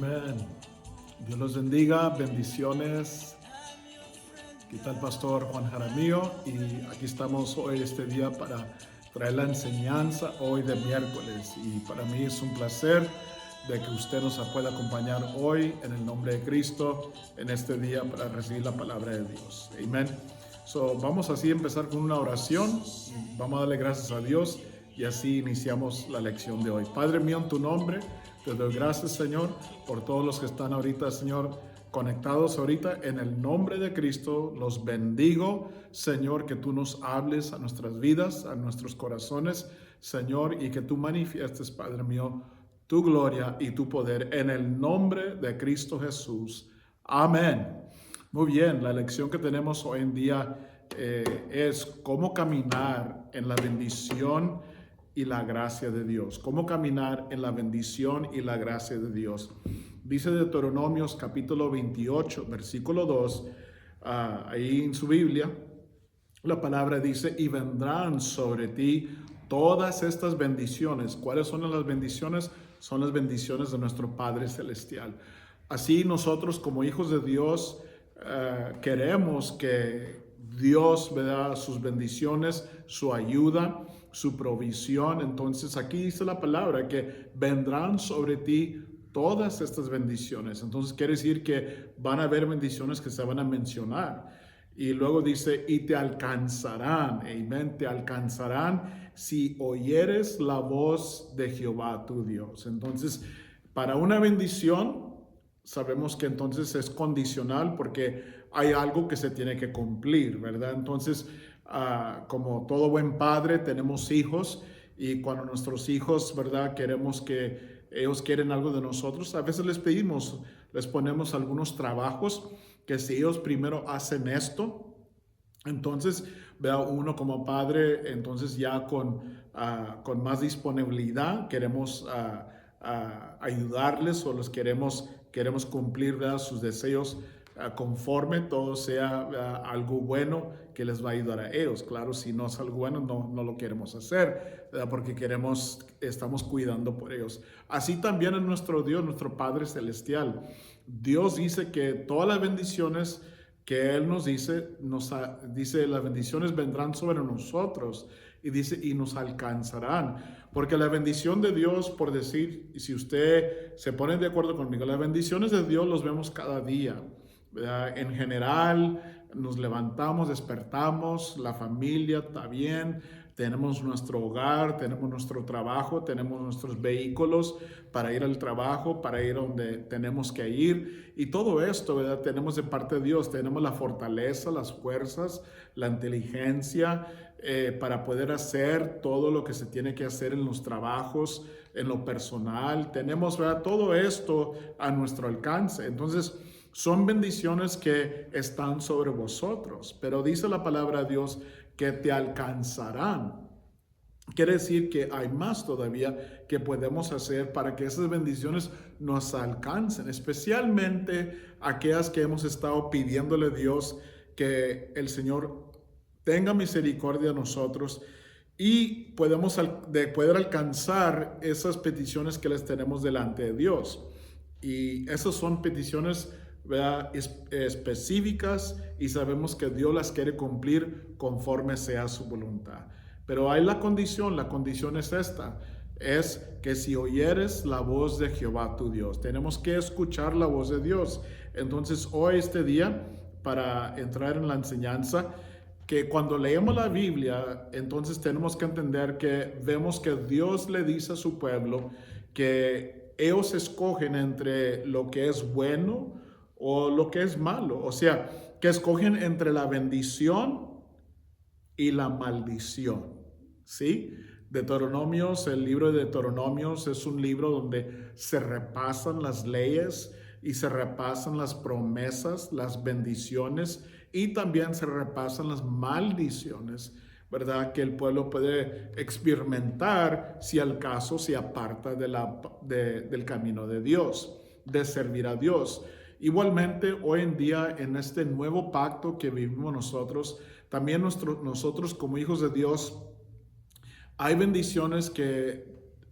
Amén. Dios los bendiga, bendiciones. ¿Qué tal, Pastor Juan Jaramillo? Y aquí estamos hoy, este día, para traer la enseñanza hoy de miércoles. Y para mí es un placer de que usted nos pueda acompañar hoy en el nombre de Cristo en este día para recibir la palabra de Dios. Amén. Vamos así a empezar con una oración. Vamos a darle gracias a Dios y así iniciamos la lección de hoy. Padre mío, en tu nombre, te doy gracias, Señor, por todos los que están ahorita, Señor, conectados ahorita. En el nombre de Cristo los bendigo, Señor, que tú nos hables a nuestras vidas, a nuestros corazones, Señor, y que tú manifiestes, Padre mío, tu gloria y tu poder en el nombre de Cristo Jesús. Amén. Muy bien, la lección que tenemos hoy en día es cómo caminar en la bendición y la gracia de Dios. Cómo caminar en la bendición y la gracia de Dios. Dice Deuteronomios capítulo 28, versículo 2, ahí en su Biblia, la palabra dice, y vendrán sobre ti todas estas bendiciones. ¿Cuáles son las bendiciones? Son las bendiciones de nuestro Padre Celestial. Así nosotros como hijos de Dios queremos que Dios vea sus bendiciones, su ayuda, su provisión. Entonces aquí dice la palabra que vendrán sobre ti todas estas bendiciones. Entonces quiere decir que van a haber bendiciones que se van a mencionar. Y luego dice, y te alcanzarán, amén, te alcanzarán si oyeres la voz de Jehová tu Dios. Entonces, para una bendición, sabemos que entonces es condicional porque hay algo que se tiene que cumplir, ¿verdad? Entonces, como todo buen padre, tenemos hijos y cuando nuestros hijos, ¿verdad? Queremos que ellos quieren algo de nosotros, a veces les pedimos, les ponemos algunos trabajos que si ellos primero hacen esto, entonces vea uno como padre, entonces ya con más disponibilidad queremos ayudarles o los queremos cumplir, ¿verdad? Sus deseos conforme todo sea algo bueno que les va a ayudar a ellos. Claro, si no es algo bueno, no lo queremos hacer, ¿verdad? Porque estamos cuidando por ellos. Así también es nuestro Dios, nuestro Padre Celestial. Dios dice que todas las bendiciones que Él nos dice, dice, las bendiciones vendrán sobre nosotros y dice, y nos alcanzarán. Porque la bendición de Dios, por decir, si usted se pone de acuerdo conmigo, las bendiciones de Dios los vemos cada día, ¿verdad? En general, nos levantamos, despertamos, la familia está bien, tenemos nuestro hogar, tenemos nuestro trabajo, tenemos nuestros vehículos para ir al trabajo, para ir donde tenemos que ir. Y todo esto, ¿verdad? Tenemos de parte de Dios, tenemos la fortaleza, las fuerzas, la inteligencia para poder hacer todo lo que se tiene que hacer en los trabajos, en lo personal. Tenemos, ¿verdad? Todo esto a nuestro alcance. Entonces, son bendiciones que están sobre vosotros. Pero dice la palabra de Dios que te alcanzarán. Quiere decir que hay más todavía que podemos hacer para que esas bendiciones nos alcancen, especialmente aquellas que hemos estado pidiéndole a Dios que el Señor tenga misericordia de nosotros y poder alcanzar esas peticiones que les tenemos delante de Dios. Y esas son peticiones, ¿verdad? Específicas y sabemos que Dios las quiere cumplir conforme sea su voluntad. Pero hay la condición es esta, es que si oyeres la voz de Jehová tu Dios, tenemos que escuchar la voz de Dios. Entonces hoy, este día, para entrar en la enseñanza, que cuando leemos la Biblia, entonces tenemos que entender que vemos que Dios le dice a su pueblo que ellos escogen entre lo que es bueno o lo que es malo. O sea, que escogen entre la bendición y la maldición. ¿Sí? Deuteronomios, el libro de Deuteronomios es un libro donde se repasan las leyes y se repasan las promesas, las bendiciones y también se repasan las maldiciones, ¿verdad? Que el pueblo puede experimentar si al caso se aparta del camino de Dios, de servir a Dios. Igualmente, hoy en día, en este nuevo pacto que vivimos nosotros, también nosotros como hijos de Dios, hay bendiciones que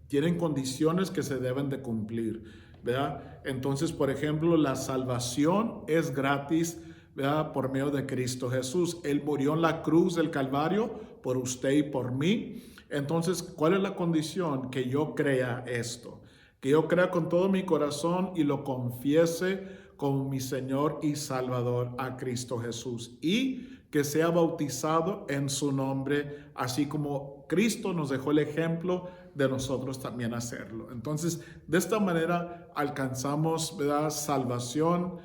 tienen condiciones que se deben de cumplir. ¿verdad? Entonces, por ejemplo, la salvación es gratis, ¿verdad? Por medio de Cristo Jesús. Él murió en la cruz del Calvario por usted y por mí. Entonces, ¿cuál es la condición? Que yo crea esto, que yo crea con todo mi corazón y lo confiese como mi Señor y Salvador a Cristo Jesús, y que sea bautizado en su nombre, así como Cristo nos dejó el ejemplo de nosotros también hacerlo. Entonces, de esta manera alcanzamos, ¿verdad?, salvación,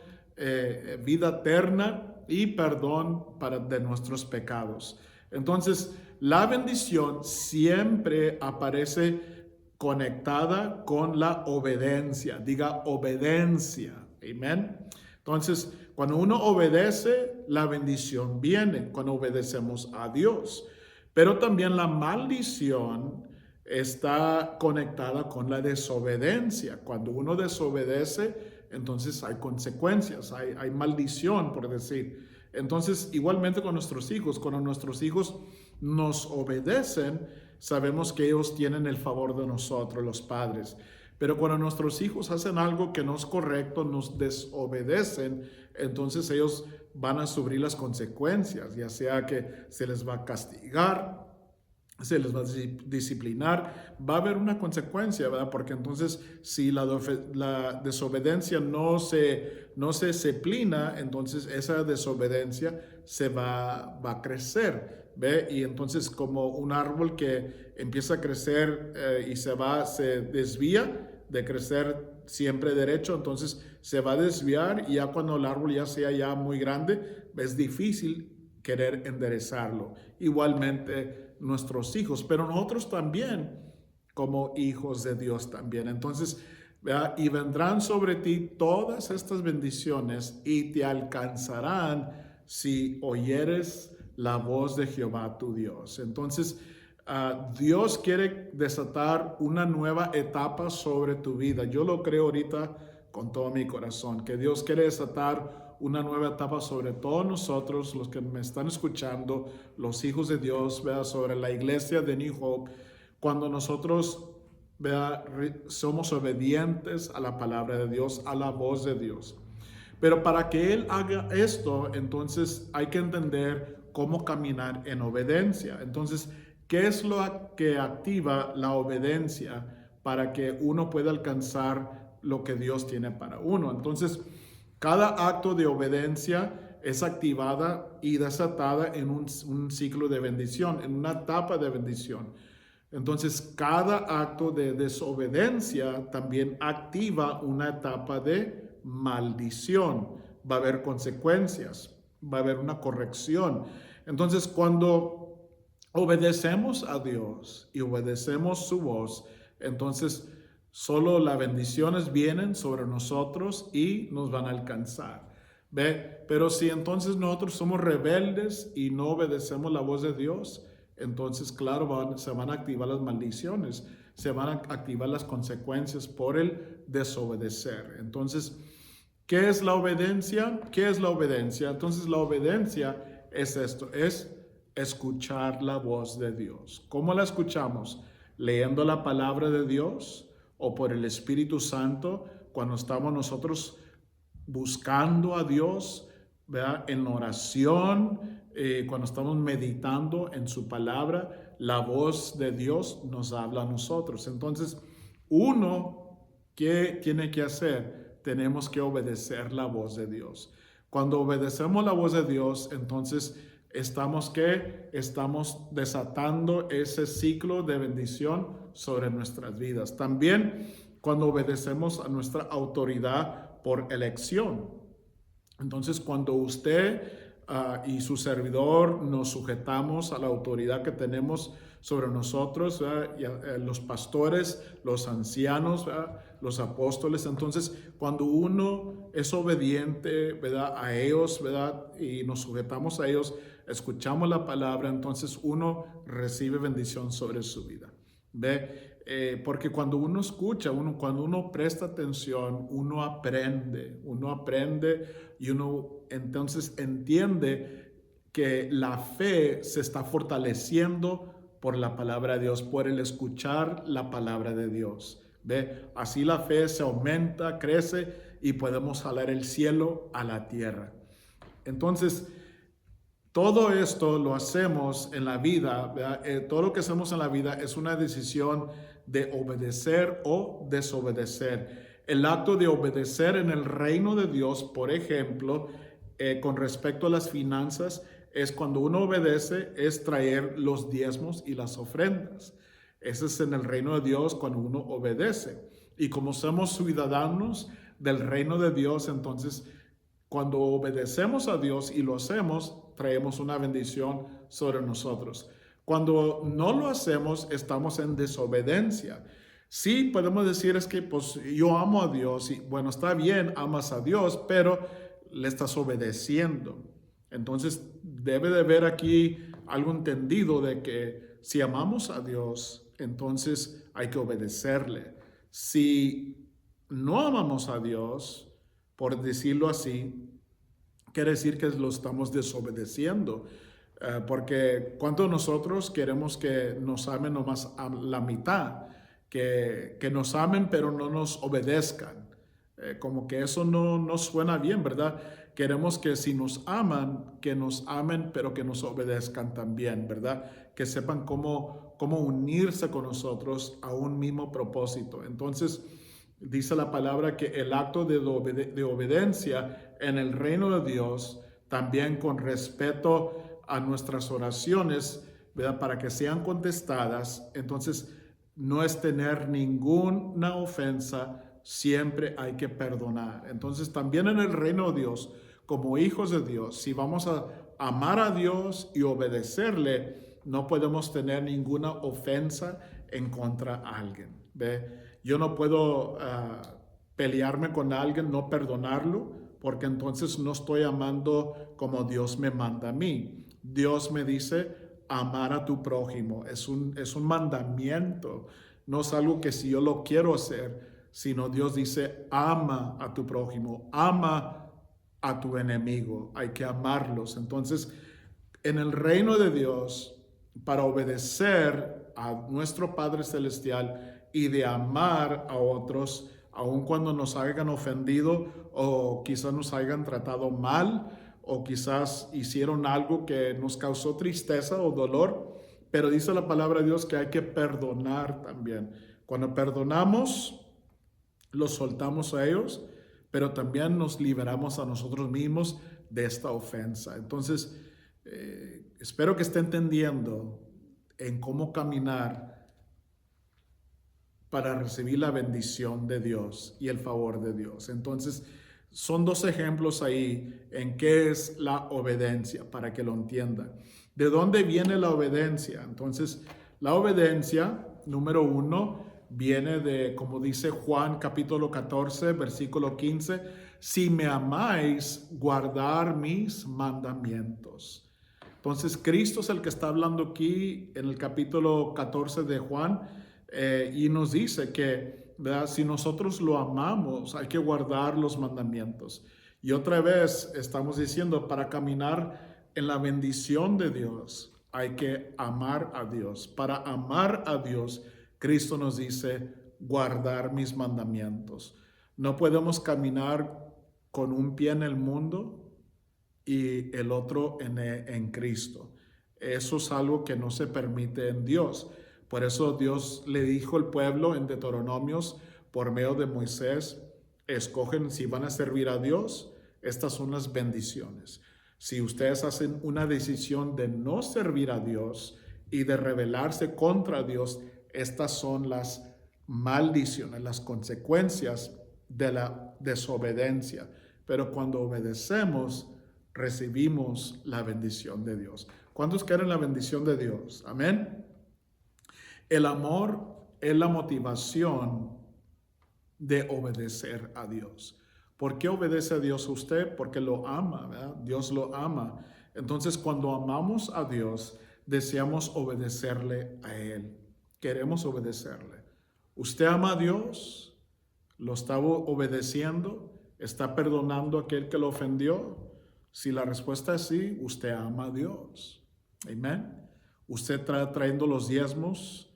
vida eterna y perdón de nuestros pecados. Entonces, la bendición siempre aparece conectada con la obediencia. Diga obediencia. Amén. Entonces, cuando uno obedece, la bendición viene cuando obedecemos a Dios. Pero también la maldición está conectada con la desobediencia. Cuando uno desobedece, entonces hay consecuencias, hay maldición, por decir. Entonces, igualmente con nuestros hijos, cuando nuestros hijos nos obedecen, sabemos que ellos tienen el favor de nosotros, los padres. Pero cuando nuestros hijos hacen algo que no es correcto, nos desobedecen, entonces ellos van a sufrir las consecuencias, ya sea que se les va a castigar, se les va a disciplinar, va a haber una consecuencia, ¿verdad? Porque entonces si la desobediencia no se disciplina, entonces esa desobediencia va a crecer, ¿ve? Y entonces como un árbol que empieza a crecer y se desvía de crecer siempre derecho, entonces se va a desviar, y ya cuando el árbol ya sea ya muy grande, es difícil querer enderezarlo. Igualmente nuestros hijos, pero nosotros también como hijos de Dios también. Entonces, ¿verdad?, y vendrán sobre ti todas estas bendiciones y te alcanzarán si oyeres la voz de Jehová tu Dios. Entonces, Dios quiere desatar una nueva etapa sobre tu vida. Yo lo creo ahorita con todo mi corazón, que Dios quiere desatar una nueva etapa sobre todos nosotros, los que me están escuchando, los hijos de Dios, ¿verdad?, sobre la iglesia de New Hope, cuando nosotros, ¿verdad?, somos obedientes a la palabra de Dios, a la voz de Dios. Pero para que Él haga esto, entonces hay que entender cómo caminar en obediencia. Entonces, ¿qué es lo que activa la obediencia para que uno pueda alcanzar lo que Dios tiene para uno? Entonces, cada acto de obediencia es activada y desatada en un ciclo de bendición, en una etapa de bendición. Entonces, cada acto de desobediencia también activa una etapa de maldición. Va a haber consecuencias, va a haber una corrección. Entonces, cuando obedecemos a Dios y obedecemos su voz, entonces solo las bendiciones vienen sobre nosotros y nos van a alcanzar. ¿Ve? Pero si entonces nosotros somos rebeldes y no obedecemos la voz de Dios, entonces, claro, se van a activar las maldiciones, se van a activar las consecuencias por el desobedecer. Entonces, ¿qué es la obediencia? ¿Qué es la obediencia? Entonces, la obediencia es esto, es escuchar la voz de Dios. ¿Cómo la escuchamos? Leyendo la palabra de Dios o por el Espíritu Santo, cuando estamos nosotros buscando a Dios, ¿verdad?, en oración, cuando estamos meditando en su palabra, la voz de Dios nos habla a nosotros. Entonces, uno, ¿qué tiene que hacer? Tenemos que obedecer la voz de Dios. Cuando obedecemos la voz de Dios, entonces estamos desatando ese ciclo de bendición sobre nuestras vidas. También cuando obedecemos a nuestra autoridad por elección. Entonces, cuando usted y su servidor nos sujetamos a la autoridad que tenemos sobre nosotros, los pastores, los ancianos, los apóstoles, entonces cuando uno es obediente, ¿verdad?, a ellos, ¿verdad?, y nos sujetamos a ellos, escuchamos la palabra, entonces uno recibe bendición sobre su vida. ¿Ve? Porque cuando uno escucha, cuando uno presta atención, uno aprende y uno entonces entiende que la fe se está fortaleciendo por la palabra de Dios, por el escuchar la palabra de Dios. ¿Ve? Así la fe se aumenta, crece y podemos jalar el cielo a la tierra. Entonces, todo esto lo hacemos en la vida, todo lo que hacemos en la vida es una decisión de obedecer o desobedecer. El acto de obedecer en el reino de Dios, por ejemplo, con respecto a las finanzas, es cuando uno obedece, es traer los diezmos y las ofrendas. Ese es en el reino de Dios cuando uno obedece. Y como somos ciudadanos del reino de Dios, entonces cuando obedecemos a Dios y lo hacemos, traemos una bendición sobre nosotros. Cuando no lo hacemos, estamos en desobediencia. Sí, podemos decir es que pues yo amo a Dios y bueno, está bien, amas a Dios, pero le estás obedeciendo. Entonces debe de haber aquí algo entendido de que si amamos a Dios, entonces hay que obedecerle. Si no amamos a Dios, por decirlo así, quiere decir que lo estamos desobedeciendo. Porque ¿cuántos de nosotros queremos que nos amen nomás a la mitad? Que nos amen pero no nos obedezcan. Como que eso no suena bien, ¿verdad? Queremos que si nos aman, que nos amen pero que nos obedezcan también, ¿verdad? Que sepan cómo unirse con nosotros a un mismo propósito. Entonces, dice la palabra que el acto de obediencia en el reino de Dios, también con respeto a nuestras oraciones, ¿verdad? Para que sean contestadas, entonces no es tener ninguna ofensa, siempre hay que perdonar. Entonces también en el reino de Dios, como hijos de Dios, si vamos a amar a Dios y obedecerle, no podemos tener ninguna ofensa en contra de alguien. ¿Ve? Yo no puedo pelearme con alguien, no perdonarlo, porque entonces no estoy amando como Dios me manda a mí. Dios me dice amar a tu prójimo. Es un mandamiento. No es algo que si yo lo quiero hacer, sino Dios dice ama a tu prójimo, ama a tu enemigo. Hay que amarlos. Entonces, en el reino de Dios, para obedecer a nuestro Padre Celestial y de amar a otros, aun cuando nos hayan ofendido o quizás nos hayan tratado mal o quizás hicieron algo que nos causó tristeza o dolor, pero dice la palabra de Dios que hay que perdonar también. Cuando perdonamos, los soltamos a ellos, pero también nos liberamos a nosotros mismos de esta ofensa. Entonces, espero que esté entendiendo en cómo caminar para recibir la bendición de Dios y el favor de Dios. Entonces, son dos ejemplos ahí en qué es la obediencia, para que lo entiendan. ¿De dónde viene la obediencia? Entonces, la obediencia, número uno, viene de, como dice Juan capítulo 14, versículo 15, si me amáis, guardar mis mandamientos. Entonces, Cristo es el que está hablando aquí en el capítulo 14 de Juan y nos dice que, ¿verdad? Si nosotros lo amamos, hay que guardar los mandamientos. Y otra vez estamos diciendo, para caminar en la bendición de Dios, hay que amar a Dios. Para amar a Dios, Cristo nos dice, guardar mis mandamientos. No podemos caminar con un pie en el mundo y el otro en Cristo. Eso es algo que no se permite en Dios. Por eso Dios le dijo al pueblo en Deuteronomios, por medio de Moisés, escogen si van a servir a Dios, estas son las bendiciones. Si ustedes hacen una decisión de no servir a Dios y de rebelarse contra Dios, estas son las maldiciones, las consecuencias de la desobediencia. Pero cuando obedecemos, recibimos la bendición de Dios. ¿Cuántos quieren la bendición de Dios? Amén. El amor es la motivación de obedecer a Dios. ¿Por qué obedece a Dios usted? Porque lo ama, ¿verdad? Dios lo ama. Entonces, cuando amamos a Dios, deseamos obedecerle a Él. Queremos obedecerle. ¿Usted ama a Dios? ¿Lo está obedeciendo? ¿Está perdonando a aquel que lo ofendió? Si la respuesta es sí, usted ama a Dios. Amén. Usted está trayendo los diezmos,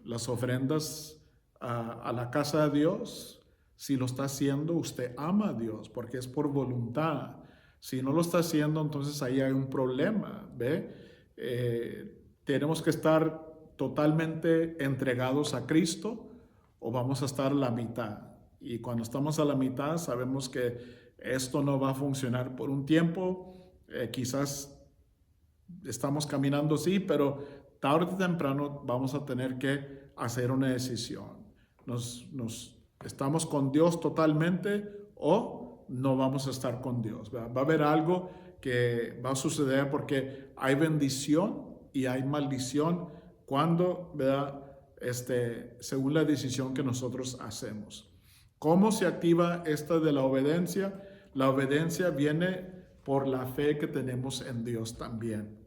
las ofrendas a la casa de Dios, si lo está haciendo, usted ama a Dios porque es por voluntad. Si no lo está haciendo, entonces ahí hay un problema, ¿ve? Tenemos que estar totalmente entregados a Cristo o vamos a estar a la mitad. Y cuando estamos a la mitad, sabemos que esto no va a funcionar por un tiempo. Quizás estamos caminando, sí, pero tarde o temprano vamos a tener que hacer una decisión. ¿Estamos con Dios totalmente o no vamos a estar con Dios? Va a haber algo que va a suceder porque hay bendición y hay maldición cuando, ¿verdad? Según la decisión que nosotros hacemos. ¿Cómo se activa esta de la obediencia? La obediencia viene por la fe que tenemos en Dios también.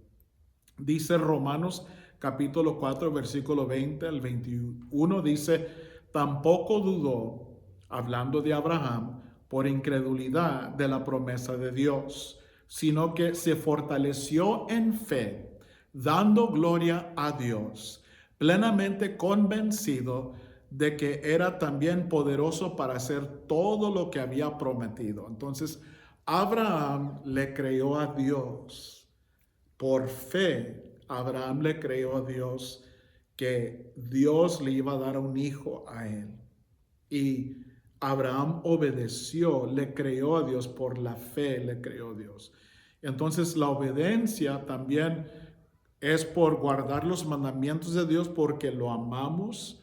Dice Romanos capítulo 4, versículo 20 al 21, dice, tampoco dudó, hablando de Abraham, por incredulidad de la promesa de Dios, sino que se fortaleció en fe, dando gloria a Dios, plenamente convencido de que era también poderoso para hacer todo lo que había prometido. Entonces, Abraham le creyó a Dios. Por fe, Abraham le creyó a Dios que Dios le iba a dar un hijo a él. Y Abraham obedeció, le creyó a Dios, por la fe le creyó a Dios. Entonces la obediencia también es por guardar los mandamientos de Dios porque lo amamos,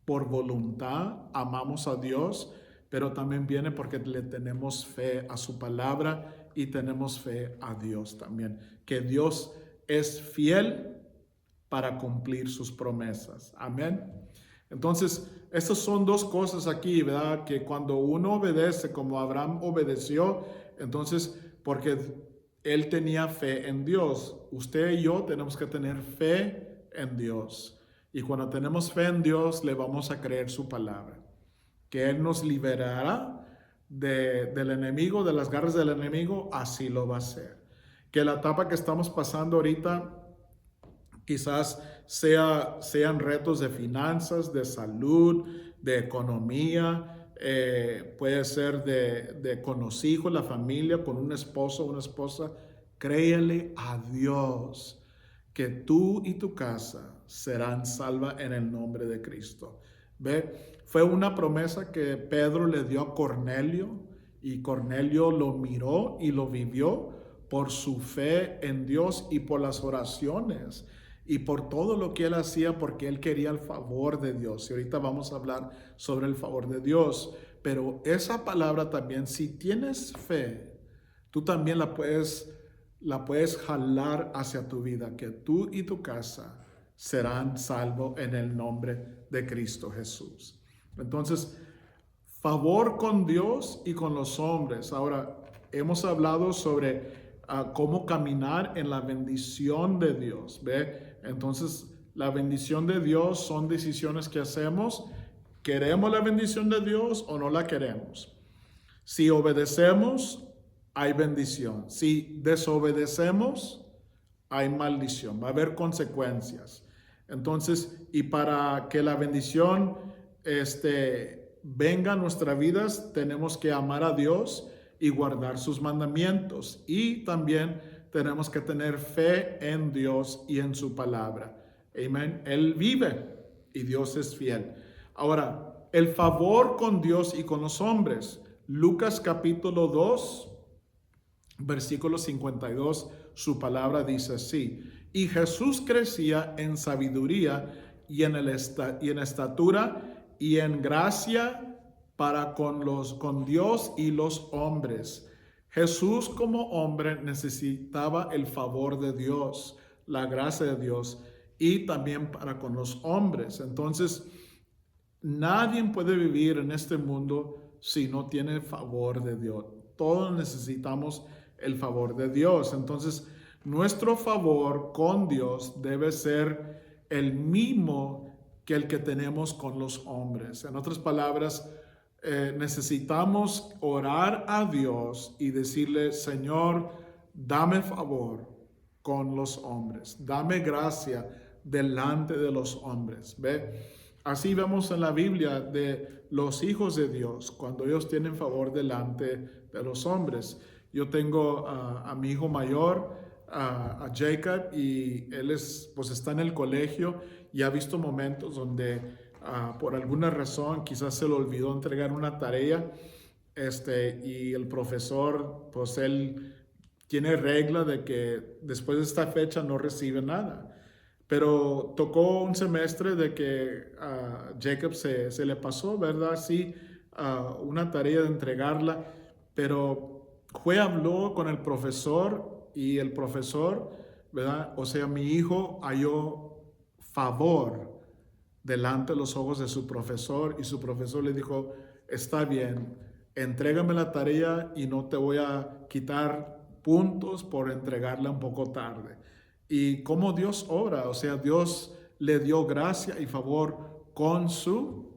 por voluntad, amamos a Dios, pero también viene porque le tenemos fe a su palabra y tenemos fe a Dios también, que Dios es fiel para cumplir sus promesas. Amén. Entonces, estas son dos cosas aquí, ¿verdad? Que cuando uno obedece como Abraham obedeció, entonces, porque él tenía fe en Dios, usted y yo tenemos que tener fe en Dios. Y cuando tenemos fe en Dios, le vamos a creer su palabra, que Él nos liberará del enemigo, de las garras del enemigo, así lo va a hacer. Que la etapa que estamos pasando ahorita quizás sean retos de finanzas, de salud, de economía, puede ser con los hijos, la familia, con un esposo, una esposa. Créele a Dios que tú y tu casa serán salvas en el nombre de Cristo. ¿Ve? Fue una promesa que Pedro le dio a Cornelio y Cornelio lo miró y lo vivió por su fe en Dios y por las oraciones y por todo lo que él hacía porque él quería el favor de Dios. Y ahorita vamos a hablar sobre el favor de Dios. Pero esa palabra también, si tienes fe, tú también la puedes jalar hacia tu vida, que tú y tu casa serán salvos en el nombre de Cristo Jesús. Entonces, favor con Dios y con los hombres. Ahora, hemos hablado sobre cómo caminar en la bendición de Dios, ¿ve? Entonces, la bendición de Dios son decisiones que hacemos. ¿Queremos la bendición de Dios o no la queremos? Si obedecemos, hay bendición. Si desobedecemos, hay maldición. Va a haber consecuencias. Entonces, y para que la bendición venga a nuestras vidas, tenemos que amar a Dios y guardar sus mandamientos. Y también tenemos que tener fe en Dios y en su palabra. Amén. Él vive y Dios es fiel. Ahora, el favor con Dios y con los hombres. Lucas capítulo 2, versículo 52, su palabra dice así: y Jesús crecía en sabiduría y en estatura y en gracia para con Dios y los hombres. Jesús como hombre necesitaba el favor de Dios, la gracia de Dios, y también para con los hombres. Entonces, nadie puede vivir en este mundo si no tiene el favor de Dios. Todos necesitamos el favor de Dios. Entonces, nuestro favor con Dios debe ser el mismo que el que tenemos con los hombres. En otras palabras, necesitamos orar a Dios y decirle: Señor, dame favor con los hombres, dame gracia delante de los hombres. ¿Ve? Así vemos en la Biblia de los hijos de Dios, cuando ellos tienen favor delante de los hombres. Yo tengo a mi hijo mayor, a Jacob, y él pues está en el colegio y ha visto momentos donde por alguna razón quizás se le olvidó entregar una tarea, y el profesor, pues él tiene regla de que después de esta fecha no recibe nada. Pero tocó un semestre de que a Jacob se le pasó, ¿verdad? Sí, una tarea de entregarla, pero habló con el profesor y el profesor, ¿verdad? O sea, mi hijo halló favor delante de los ojos de su profesor y su profesor le dijo, está bien, entrégame la tarea y no te voy a quitar puntos por entregarla un poco tarde. Y cómo Dios obra, o sea, Dios le dio gracia y favor con sus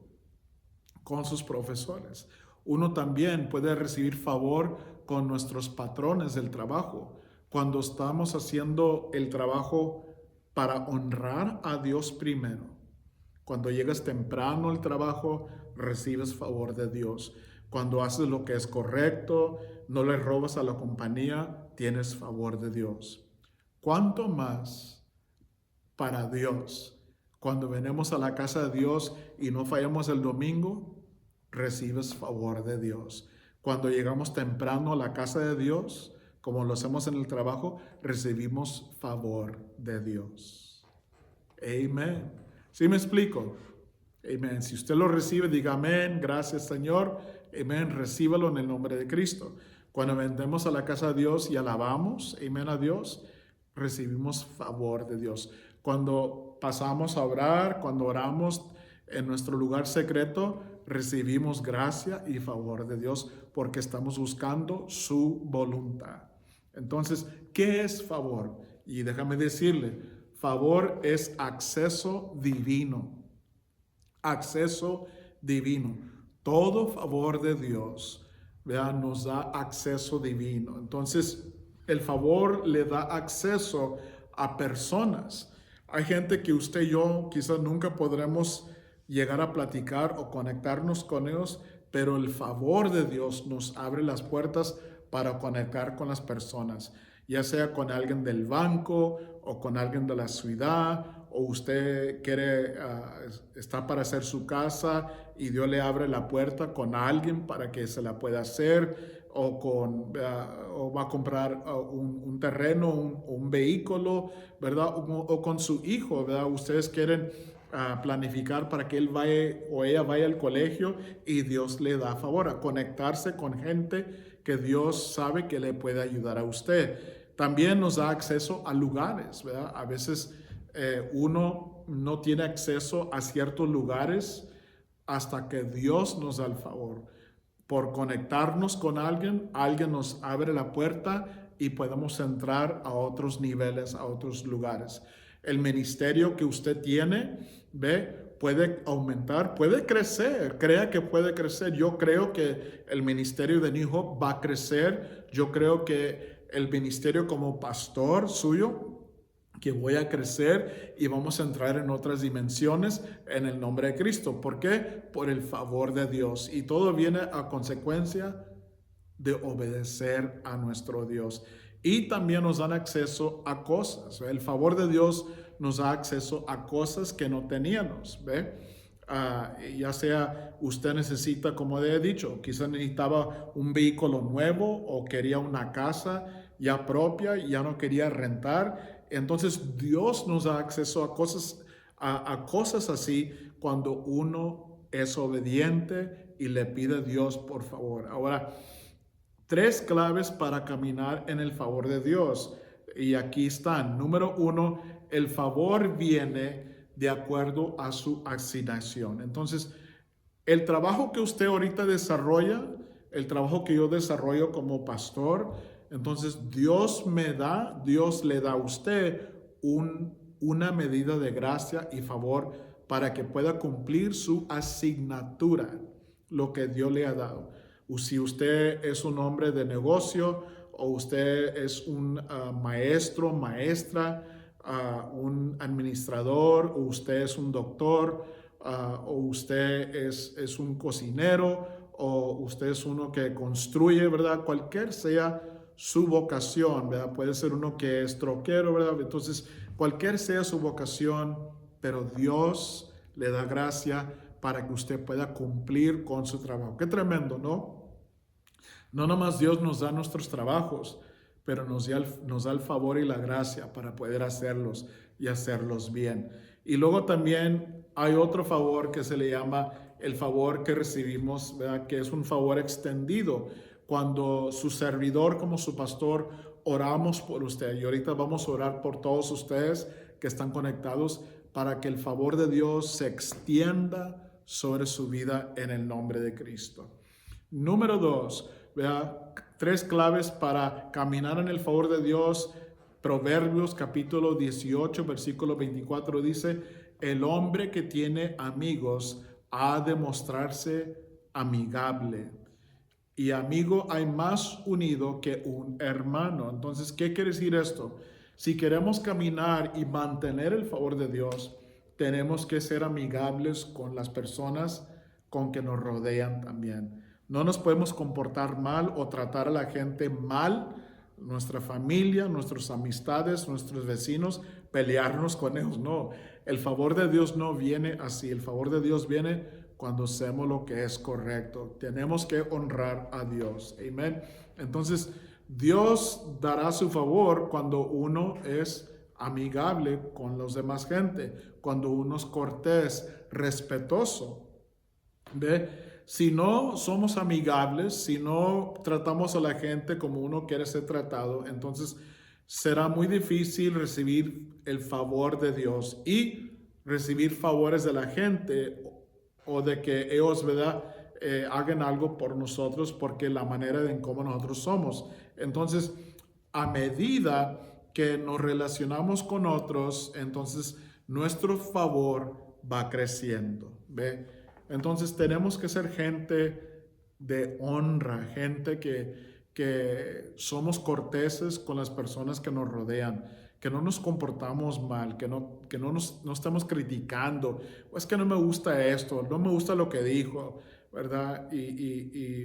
profesores. Uno también puede recibir favor con nuestros patrones del trabajo. Cuando estamos haciendo el trabajo para honrar a Dios primero. Cuando llegas temprano al trabajo, recibes favor de Dios. Cuando haces lo que es correcto, no le robas a la compañía, tienes favor de Dios. ¿Cuánto más para Dios? Cuando venimos a la casa de Dios y no fallamos el domingo, recibes favor de Dios. Cuando llegamos temprano a la casa de Dios, como lo hacemos en el trabajo, recibimos favor de Dios. Amén. ¿Sí me explico? Amén. Si usted lo recibe, diga amén. Gracias, Señor. Amén. Recíbalo en el nombre de Cristo. Cuando vendemos a la casa de Dios y alabamos, amén, a Dios, recibimos favor de Dios. Cuando pasamos a orar, cuando oramos en nuestro lugar secreto, recibimos gracia y favor de Dios porque estamos buscando su voluntad. Entonces, ¿qué es favor? Y déjame decirle, favor es acceso divino. Acceso divino. Todo favor de Dios, ¿verdad?, nos da acceso divino. Entonces, el favor le da acceso a personas. Hay gente que usted y yo quizás nunca podremos llegar a platicar o conectarnos con ellos, pero el favor de Dios nos abre las puertas para conectar con las personas, ya sea con alguien del banco o con alguien de la ciudad, o usted está para hacer su casa y Dios le abre la puerta con alguien para que se la pueda hacer, o va a comprar un terreno, un vehículo, ¿verdad? O con su hijo, ¿verdad? Ustedes quieren planificar para que él vaya o ella vaya al colegio y Dios le da favor a conectarse con gente que Dios sabe que le puede ayudar a usted. También nos da acceso a lugares, ¿verdad? A veces uno no tiene acceso a ciertos lugares hasta que Dios nos da el favor. Por conectarnos con alguien, alguien nos abre la puerta y podemos entrar a otros niveles, a otros lugares. El ministerio que usted tiene, puede aumentar, puede crecer, crea que puede crecer. Yo creo que el ministerio de New Hope va a crecer. Yo creo que el ministerio como pastor suyo, que voy a crecer y vamos a entrar en otras dimensiones en el nombre de Cristo. ¿Por qué? Por el favor de Dios. Y todo viene a consecuencia de obedecer a nuestro Dios. Y también nos dan acceso a cosas. El favor de Dios nos da acceso a cosas que no teníamos. Ya sea usted necesita, como he dicho, quizás necesitaba un vehículo nuevo o quería una casa ya propia y ya no quería rentar. Entonces Dios nos da acceso a cosas así cuando uno es obediente y le pide a Dios por favor. Ahora, 3 claves para caminar en el favor de Dios. Y aquí están. Número 1, el favor viene de acuerdo a su asignación. Entonces, el trabajo que usted ahorita desarrolla, el trabajo que yo desarrollo como pastor, entonces Dios le da a usted una medida de gracia y favor para que pueda cumplir su asignatura, lo que Dios le ha dado. Si usted es un hombre de negocio o usted es un maestro, maestra, un administrador, o usted es un doctor, o usted es un cocinero, o usted es uno que construye, ¿verdad? Cualquier sea su vocación, ¿verdad? Puede ser uno que es troquero, ¿verdad? Entonces, cualquier sea su vocación, pero Dios le da gracia para que usted pueda cumplir con su trabajo. Qué tremendo, ¿no? No nomás Dios nos da nuestros trabajos, pero nos da el favor y la gracia para poder hacerlos y hacerlos bien. Y luego también hay otro favor que se le llama el favor que recibimos, ¿verdad? Que es un favor extendido. Cuando su servidor como su pastor oramos por usted, y ahorita vamos a orar por todos ustedes que están conectados para que el favor de Dios se extienda sobre su vida en el nombre de Cristo. Número 2, vea, 3 claves para caminar en el favor de Dios. Proverbios capítulo 18, versículo 24 dice, el hombre que tiene amigos ha de mostrarse amigable. Y amigo hay más unido que un hermano. Entonces, ¿qué quiere decir esto? Si queremos caminar y mantener el favor de Dios, tenemos que ser amigables con las personas con que nos rodean también. No nos podemos comportar mal o tratar a la gente mal, nuestra familia, nuestras amistades, nuestros vecinos, pelearnos con ellos. No, el favor de Dios no viene así. El favor de Dios viene cuando hacemos lo que es correcto. Tenemos que honrar a Dios. Amén. Entonces, Dios dará su favor cuando uno es amigable con los demás gente, cuando uno es cortés, respetuoso. ¿Ve? Si no somos amigables, si no tratamos a la gente como uno quiere ser tratado, entonces será muy difícil recibir el favor de Dios y recibir favores de la gente o de que ellos, ¿verdad? Hagan algo por nosotros porque la manera en cómo nosotros somos. Entonces, a medida que nos relacionamos con otros, entonces nuestro favor va creciendo. ¿Ve? Entonces tenemos que ser gente de honra, gente que somos corteses con las personas que nos rodean, que no nos comportamos mal, que no estamos criticando, o es que no me gusta esto, no me gusta lo que dijo, ¿verdad?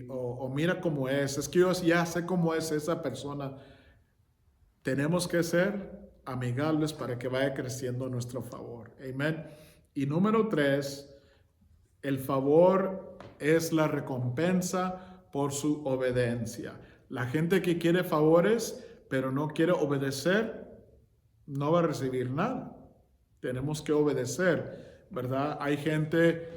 O mira cómo es que yo ya sé cómo es esa persona. Tenemos que ser amigables para que vaya creciendo a nuestro favor. Amén. Y número 3, el favor es la recompensa por su obediencia. La gente que quiere favores, pero no quiere obedecer, no va a recibir nada. Tenemos que obedecer, ¿verdad? Hay gente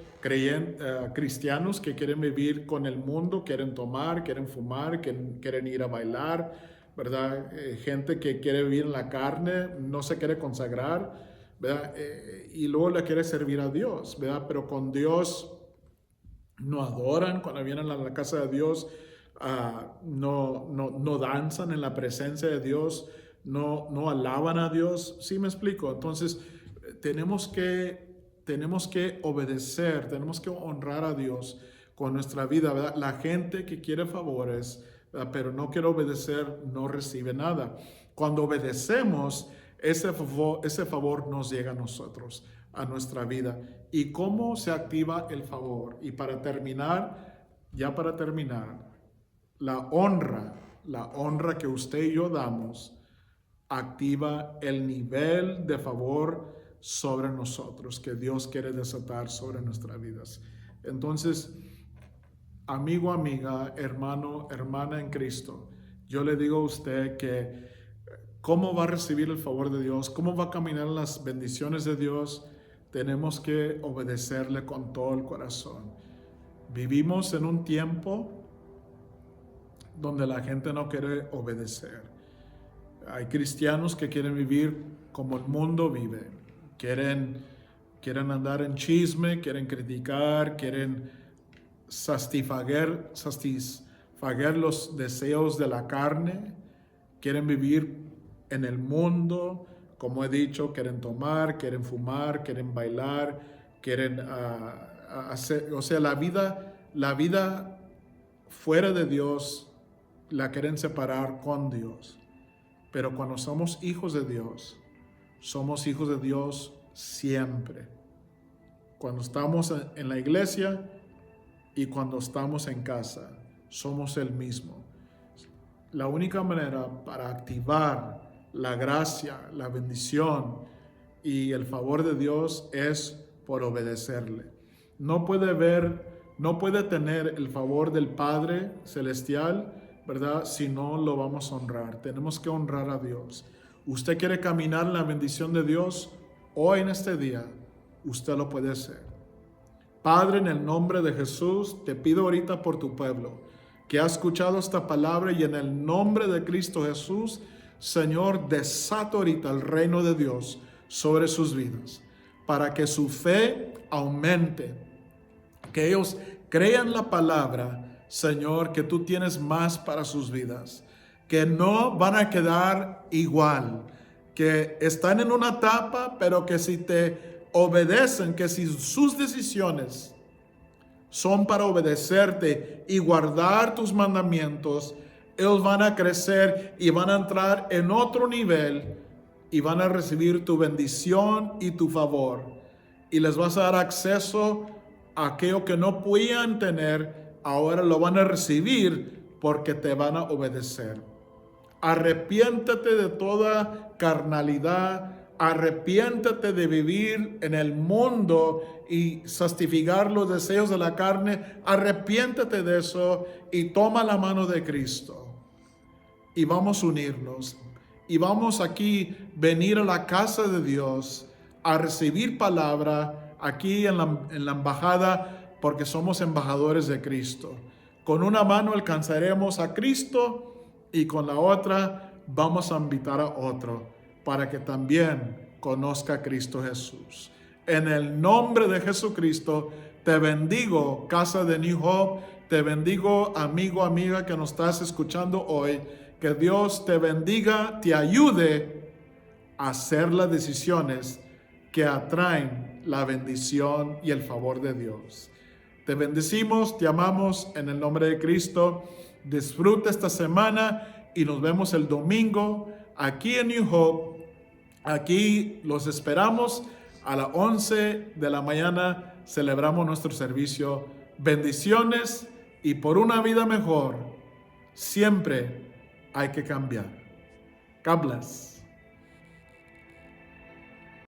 cristianos que quieren vivir con el mundo, quieren tomar, quieren fumar, quieren ir a bailar, ¿verdad? Gente que quiere vivir en la carne, no se quiere consagrar, ¿verdad? Y luego le quiere servir a Dios, ¿verdad? Pero con Dios no adoran, cuando vienen a la casa de Dios, no danzan en la presencia de Dios, no alaban a Dios. ¿Sí me explico? Entonces, tenemos que obedecer, tenemos que honrar a Dios con nuestra vida, ¿verdad? La gente que quiere favores, ¿verdad? Pero no quiere obedecer, no recibe nada. Cuando obedecemos, ese favor nos llega a nosotros, a nuestra vida. ¿Y cómo se activa el favor? Y para terminar, la honra que usted y yo damos, activa el nivel de favor sobre nosotros que Dios quiere desatar sobre nuestras vidas. Entonces, amigo, amiga, hermano, hermana en Cristo, yo le digo a usted que cómo va a recibir el favor de Dios, cómo va a caminar las bendiciones de Dios, tenemos que obedecerle con todo el corazón. Vivimos en un tiempo donde la gente no quiere obedecer. Hay cristianos que quieren vivir como el mundo vive. Quieren andar en chisme, quieren criticar, quieren satisfacer los deseos de la carne, quieren vivir en el mundo, como he dicho, quieren tomar, quieren fumar, quieren bailar, quieren hacer, o sea, la vida fuera de Dios la quieren separar con Dios. Pero cuando somos hijos de Dios siempre. Cuando estamos en la iglesia y cuando estamos en casa, somos el mismo. La única manera para activar la gracia, la bendición y el favor de Dios es por obedecerle. No puede tener el favor del Padre Celestial, ¿verdad? Si no lo vamos a honrar. Tenemos que honrar a Dios. Usted quiere caminar en la bendición de Dios hoy en este día, usted lo puede hacer. Padre, en el nombre de Jesús, te pido ahorita por tu pueblo que ha escuchado esta palabra, y en el nombre de Cristo Jesús, Señor, desato ahorita el reino de Dios sobre sus vidas, para que su fe aumente, que ellos crean la palabra, Señor, que tú tienes más para sus vidas, que no van a quedar igual, que están en una etapa, pero que si te obedecen, que si sus decisiones son para obedecerte y guardar tus mandamientos, ellos van a crecer y van a entrar en otro nivel y van a recibir tu bendición y tu favor. Y les vas a dar acceso a aquello que no podían tener, ahora lo van a recibir porque te van a obedecer. Arrepiéntete de toda carnalidad, arrepiéntete de vivir en el mundo y satisfacer los deseos de la carne. Arrepiéntete de eso y toma la mano de Cristo. Y vamos a unirnos. Y vamos aquí venir a la casa de Dios a recibir palabra aquí en la embajada, porque somos embajadores de Cristo. Con una mano alcanzaremos a Cristo y con la otra vamos a invitar a otro para que también conozca a Cristo Jesús. En el nombre de Jesucristo, te bendigo, casa de New Hope, te bendigo, amigo, amiga que nos estás escuchando hoy. Que Dios te bendiga, te ayude a hacer las decisiones que atraen la bendición y el favor de Dios. Te bendecimos, te amamos en el nombre de Cristo. Disfruta esta semana y nos vemos el domingo aquí en New Hope. Aquí los esperamos a las 11 de la mañana. Celebramos nuestro servicio. Bendiciones y por una vida mejor, siempre hay que cambiar. God bless.